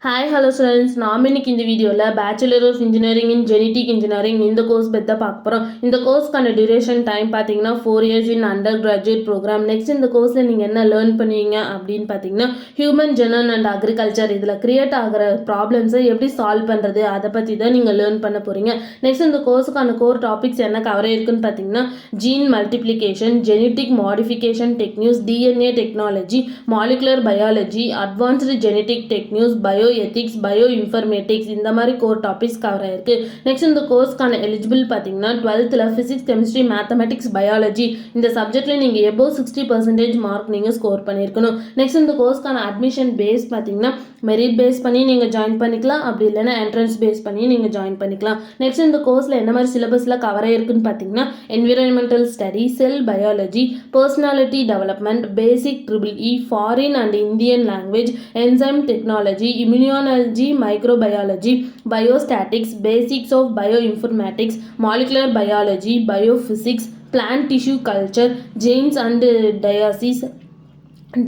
Hi hello students, நாம் இன்னைக்கு இந்த வீடியோவில் bachelor of engineering in genetic engineering இந்த கோர்ஸ் பற்றி தான் பார்க்க போகிறோம். இந்த கோர்ஸ்க்கான டியூரேஷன் டைம் பார்த்தீங்கன்னா 4 years இன் அண்டர் கிராஜுவேட் ப்ரோக்ராம். நெக்ஸ்ட் இந்த கோர்ஸில் நீங்கள் என்ன லேர்ன் பண்ணுவீங்க அப்படின்னு பார்த்தீங்கன்னா ஹியூமன் ஜெனன் அண்ட் அக்ரிகல்ச்சர் இதில் கிரியேட் ஆகிற ப்ராப்ளம்ஸை எப்படி சால்வ் பண்ணுறது அதை பற்றி தான் நீங்கள் லேர்ன் பண்ண போகிறீங்க. நெக்ஸ்ட் இந்த கோர்ஸுக்கான கோர் டாபிக்ஸ் என்ன கவர் இருக்குன்னு பார்த்தீங்கன்னா gene multiplication, genetic modification techniques, DNA technology, molecular biology, advanced genetic techniques, bioethics, bioinformatics இந்த மாதிரி கோர் டாபிக்ஸ் கவர் ஆயிருக்கு. நெக்ஸ்ட் இந்த கோர்ஸ்க்கான எலிஜிபிள் பார்த்தீங்கன்னா 12th physics, chemistry, mathematics, biology இந்த சப்ஜெக்ட்ல நீங்கள் எபோவ் 60% மார்க் நீங்கள் ஸ்கோர் பண்ணியிருக்கணும். நெக்ஸ்ட் இந்த கோர்ஸ்க்கான அட்மிஷன் பேஸ் பார்த்தீங்கன்னா மெரிட் பேஸ் பண்ணி நீங்கள் ஜாயின் பண்ணிக்கலாம், அப்படி இல்லைன்னா என்ட்ரன்ஸ் பேஸ் பண்ணி நீங்கள் ஜாயின் பண்ணிக்கலாம். நெக்ஸ்ட் இந்த கோர்ஸில் என்ன மாதிரி சிலபஸில் கவர் ஆயிருக்குன்னு பார்த்தீங்கன்னா environmental study, sell biology, personality development, basic EEE, foreign and Indian language, enzyme technology, immunology, microbiology, biostatics, basics of bioinformatics, molecular biology, biophysics, plant tissue culture, genes and disease,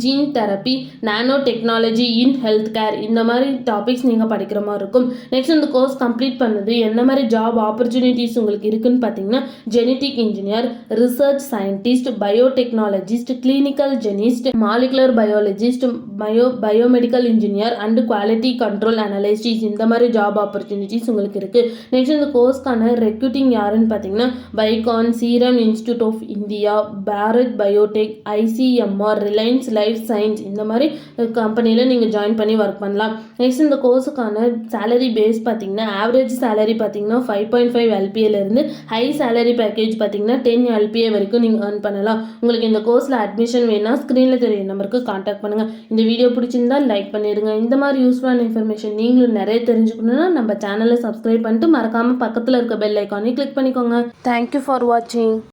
gene therapy, nanotechnology in healthcare இந்த மாதிரி topics நீங்கள் படிக்கிற மாதிரி இருக்கும். Next இந்த course complete பண்ணது என்ன மாதிரி ஜாப் ஆப்பர்ச்சுனிட்டிஸ் உங்களுக்கு இருக்குன்னு பார்த்தீங்கன்னா genetic engineer, research scientist, biotechnologist, clinical geneticist, molecular biologist, biomedical engineer and quality control analysts இந்த மாதிரி ஜாப் ஆப்பர்ச்சுனிட்டிஸ் உங்களுக்கு இருக்குது. நெக்ஸ்ட் இந்த கோர்ஸ்க்கான ரெக்ரூட்டிங் யாருன்னு பார்த்தீங்கன்னா Biocon, Serum Institute of India, Bharat Biotech, ICMR, Reliance Life Science இந்த மாதிரி கம்பெனியில் நீங்கள் ஜாயின் பண்ணி ஒர்க் பண்ணலாம். நெக்ஸ்ட் இந்த கோர்ஸுக்கான சேலரி பேஸ் பார்த்தீங்கன்னா ஆவரேஜ் சேலரி பார்த்தீங்கன்னா 5.5 LPAலேருந்து ஹை சேலரி பேக்கேஜ் பார்த்தீங்கன்னா 10 LPA வரைக்கும் நீங்கள் ஏர்ன் பண்ணலாம். உங்களுக்கு இந்த கோர்ஸில் அட்மிஷன் வேணால் ஸ்க்ரீனில் தெரிய நம்பருக்கு கான்டாக்ட் பண்ணுங்கள். இந்த வீடியோ பிடிச்சிருந்தா லைக் பண்ணிடுங்க. இந்த மாதிரி யூஸ்ஃபுல்லான இன்ஃபர்மேஷன் நீங்களும் நிறைய தெரிஞ்சுக்கணுன்னா நம்ம சேனலை சப்ஸ்கிரைப் பண்ணிட்டு மறக்காமல் பக்கத்தில் இருக்க பெல் ஐக்கானே கிளிக் பண்ணிக்கோங்க. தேங்க்யூ ஃபார் வாட்சிங்.